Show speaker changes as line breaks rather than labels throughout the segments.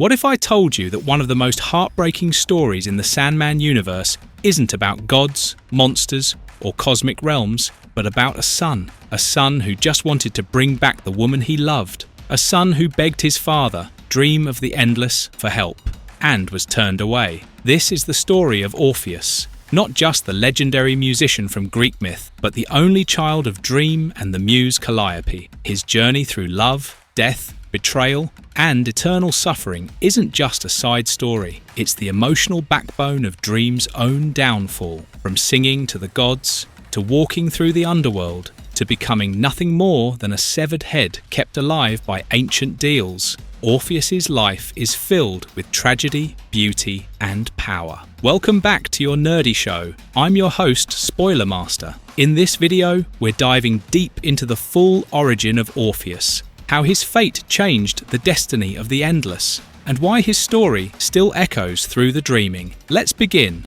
What if I told you that one of the most heartbreaking stories in the Sandman universe isn't about gods, monsters, or cosmic realms, but about a son who just wanted to bring back the woman he loved, a son who begged his father, Dream of the Endless, for help, and was turned away. This is the story of Orpheus, not just the legendary musician from Greek myth, but the only child of Dream and the muse Calliope. His journey through love, death, betrayal, and eternal suffering isn't just a side story. It's the emotional backbone of Dream's own downfall, from singing to the gods, to walking through the underworld, to becoming nothing more than a severed head kept alive by ancient deals. Orpheus's life is filled with tragedy, beauty, and power. Welcome back to your nerdy show. I'm your host, Spoiler Master. In this video, we're diving deep into the full origin of Orpheus, how his fate changed the destiny of the Endless, and why his story still echoes through the dreaming. Let's begin.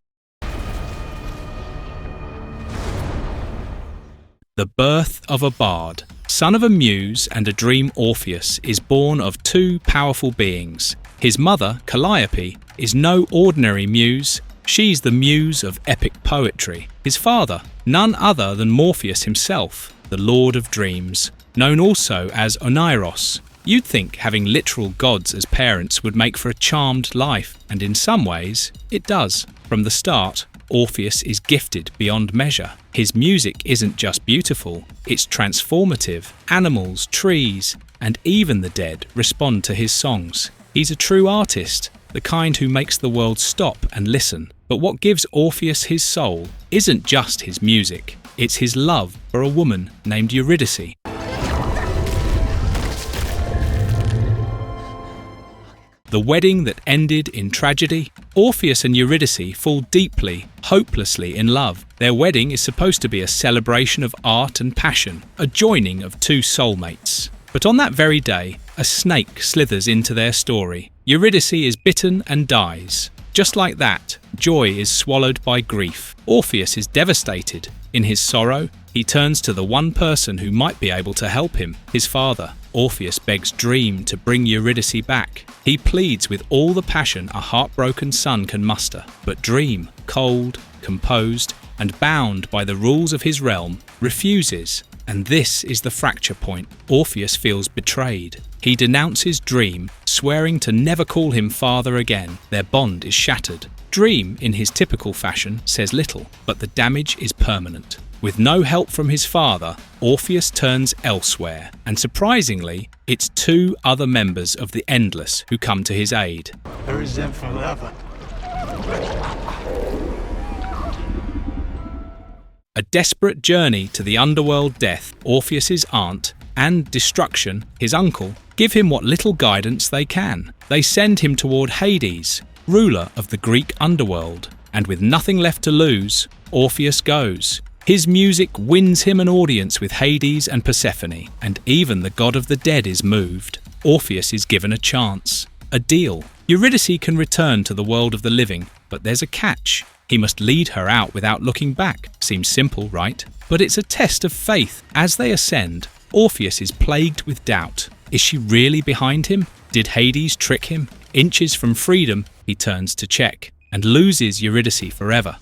The birth of a bard. Son of a muse and a dream, Orpheus is born of two powerful beings. His mother, Calliope, is no ordinary muse. She's the muse of epic poetry. His father, none other than Morpheus himself, the Lord of Dreams, known also as Oneiros. You'd think having literal gods as parents would make for a charmed life, and in some ways, it does. From the start, Orpheus is gifted beyond measure. His music isn't just beautiful, it's transformative. Animals, trees, and even the dead respond to his songs. He's a true artist, the kind who makes the world stop and listen. But what gives Orpheus his soul isn't just his music, it's his love for a woman named Eurydice. The wedding that ended in tragedy. Orpheus and Eurydice fall deeply, hopelessly in love. Their wedding is supposed to be a celebration of art and passion, a joining of two soulmates. But on that very day, a snake slithers into their story. Eurydice is bitten and dies. Just like that, joy is swallowed by grief. Orpheus is devastated. In his sorrow, he turns to the one person who might be able to help him, his father. Orpheus begs Dream to bring Eurydice back. He pleads with all the passion a heartbroken son can muster. But Dream, cold, composed, and bound by the rules of his realm, refuses. And this is the fracture point. Orpheus feels betrayed. He denounces Dream, swearing to never call him father again. Their bond is shattered. Dream, in his typical fashion, says little, but the damage is permanent. With no help from his father, Orpheus turns elsewhere, and surprisingly, it's two other members of the Endless who come to his aid.
There is them forever.
A desperate journey to the underworld. Death, Orpheus's aunt, and destruction, his uncle, give him what little guidance they can. They send him toward Hades, ruler of the Greek underworld, and with nothing left to lose, Orpheus goes. His music wins him an audience with Hades and Persephone, and even the god of the dead is moved. Orpheus is given a chance, a deal. Eurydice can return to the world of the living, but there's a catch. He must lead her out without looking back. Seems simple, right? But it's a test of faith. As they ascend, Orpheus is plagued with doubt. Is she really behind him? Did Hades trick him? Inches from freedom, he turns to check, and loses Eurydice forever.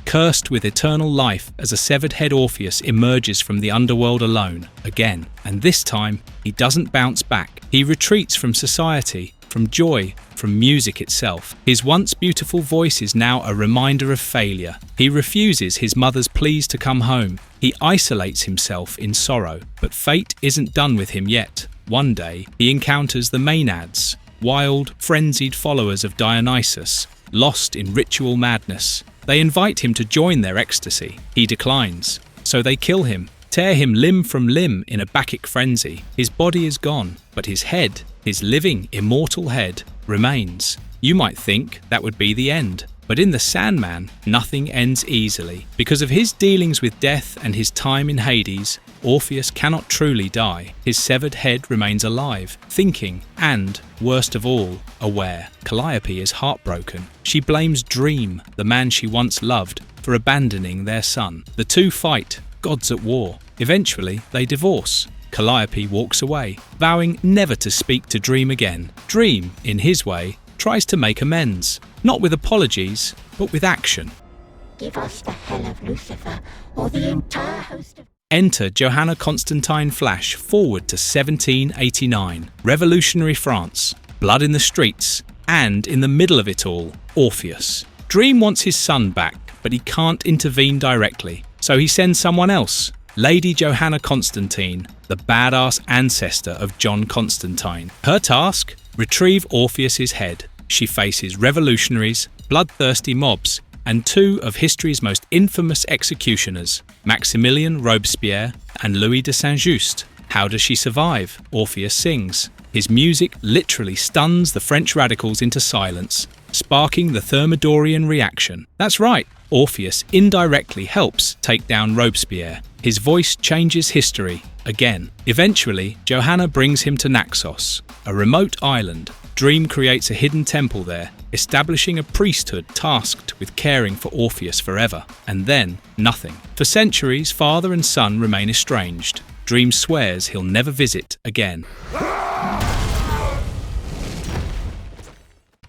Cursed with eternal life as a severed head, Orpheus emerges from the underworld alone, again. And this time, he doesn't bounce back. He retreats from society, from joy, from music itself. His once beautiful voice is now a reminder of failure. He refuses his mother's pleas to come home. He isolates himself in sorrow. But fate isn't done with him yet. One day, he encounters the Maenads, wild, frenzied followers of Dionysus, lost in ritual madness. They invite him to join their ecstasy. He declines. So they kill him, tear him limb from limb in a Bacchic frenzy. His body is gone, but his head, his living, immortal head, remains. You might think that would be the end. But in the Sandman, nothing ends easily. Because of his dealings with death and his time in Hades, Orpheus cannot truly die. His severed head remains alive, thinking, and, worst of all, aware. Calliope is heartbroken. She blames Dream, the man she once loved, for abandoning their son. The two fight, gods at war. Eventually, they divorce. Calliope walks away, vowing never to speak to Dream again. Dream, in his way, tries to make amends, not with apologies, but with action.
Give us the hell of Lucifer, or the entire host of...
Enter Johanna Constantine flash forward to 1789, revolutionary France, blood in the streets, and in the middle of it all, Orpheus. Dream wants his son back, but he can't intervene directly, so he sends someone else, Lady Johanna Constantine, the badass ancestor of John Constantine. Her task? Retrieve Orpheus's head. She faces revolutionaries, bloodthirsty mobs, and two of history's most infamous executioners, Maximilien Robespierre and Louis de Saint-Just. How does she survive? Orpheus sings. His music literally stuns the French radicals into silence, sparking the Thermidorian reaction. That's right, Orpheus indirectly helps take down Robespierre. His voice changes history again. Eventually, Johanna brings him to Naxos, a remote island. Dream creates a hidden temple there, establishing a priesthood tasked with caring for Orpheus forever. And then, nothing. For centuries, father and son remain estranged. Dream swears he'll never visit again.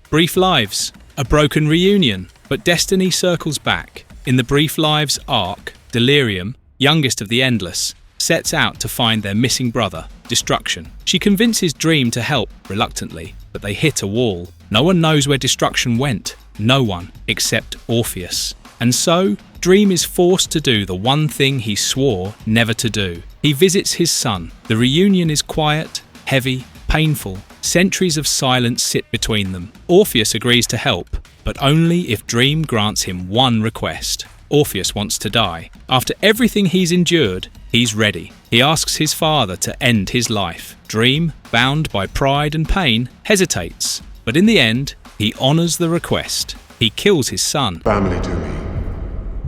Brief lives. A broken reunion. But destiny circles back. In the Brief Lives arc, Delirium, youngest of the Endless, sets out to find their missing brother, Destruction. She convinces Dream to help, reluctantly, but they hit a wall. No one knows where Destruction went. No one, except Orpheus. And so, Dream is forced to do the one thing he swore never to do. He visits his son. The reunion is quiet, heavy, painful. Centuries of silence sit between them. Orpheus agrees to help, but only if Dream grants him one request. Orpheus wants to die. After everything he's endured, he's ready. He asks his father to end his life. Dream, bound by pride and pain, hesitates. But in the end, he honors the request. He kills his son.
Family to me.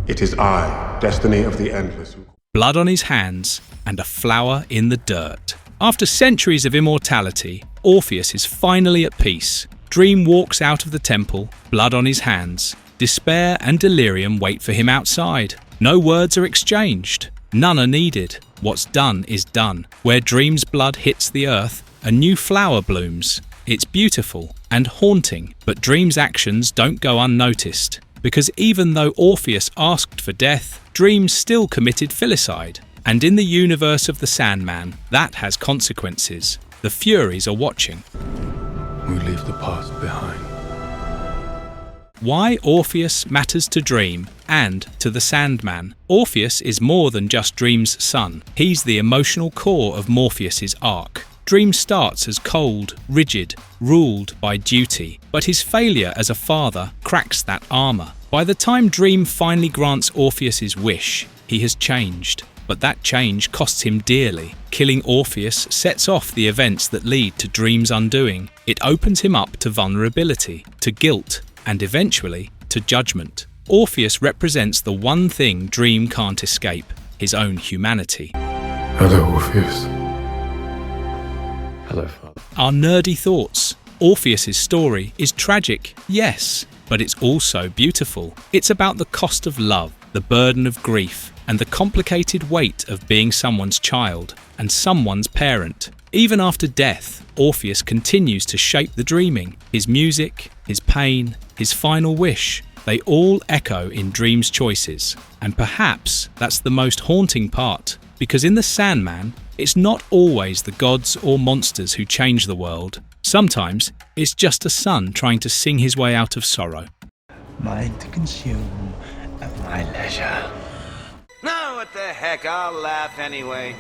It is I, Destiny of the Endless.
Blood on his hands and a flower in the dirt. After centuries of immortality, Orpheus is finally at peace. Dream walks out of the temple, blood on his hands. Despair and delirium wait for him outside. No words are exchanged. None are needed. What's done is done. Where Dream's blood hits the earth, a new flower blooms. It's beautiful and haunting, but Dream's actions don't go unnoticed. Because even though Orpheus asked for death, Dream still committed filicide. And in the universe of the Sandman, that has consequences. The Furies are watching.
We leave the past behind.
Why Orpheus matters to Dream and to the Sandman. Orpheus is more than just Dream's son. He's the emotional core of Morpheus's arc. Dream starts as cold, rigid, ruled by duty, but his failure as a father cracks that armor. By the time Dream finally grants Orpheus's wish, he has changed. But that change costs him dearly. Killing Orpheus sets off the events that lead to Dream's undoing. It opens him up to vulnerability, to guilt, and eventually to judgment. Orpheus represents the one thing Dream can't escape, his own humanity.
Hello, Orpheus. Hello, Father.
Our nerdy thoughts. Orpheus's story is tragic, yes, but it's also beautiful. It's about the cost of love, the burden of grief, and the complicated weight of being someone's child and someone's parent. Even after death, Orpheus continues to shape the dreaming. His music, his pain, his final wish, they all echo in Dream's choices. And perhaps that's the most haunting part, because in the Sandman, it's not always the gods or monsters who change the world. Sometimes it's just a son trying to sing his way out of sorrow.
Mine to consume at my leisure.
No, what the heck, I'll laugh anyway.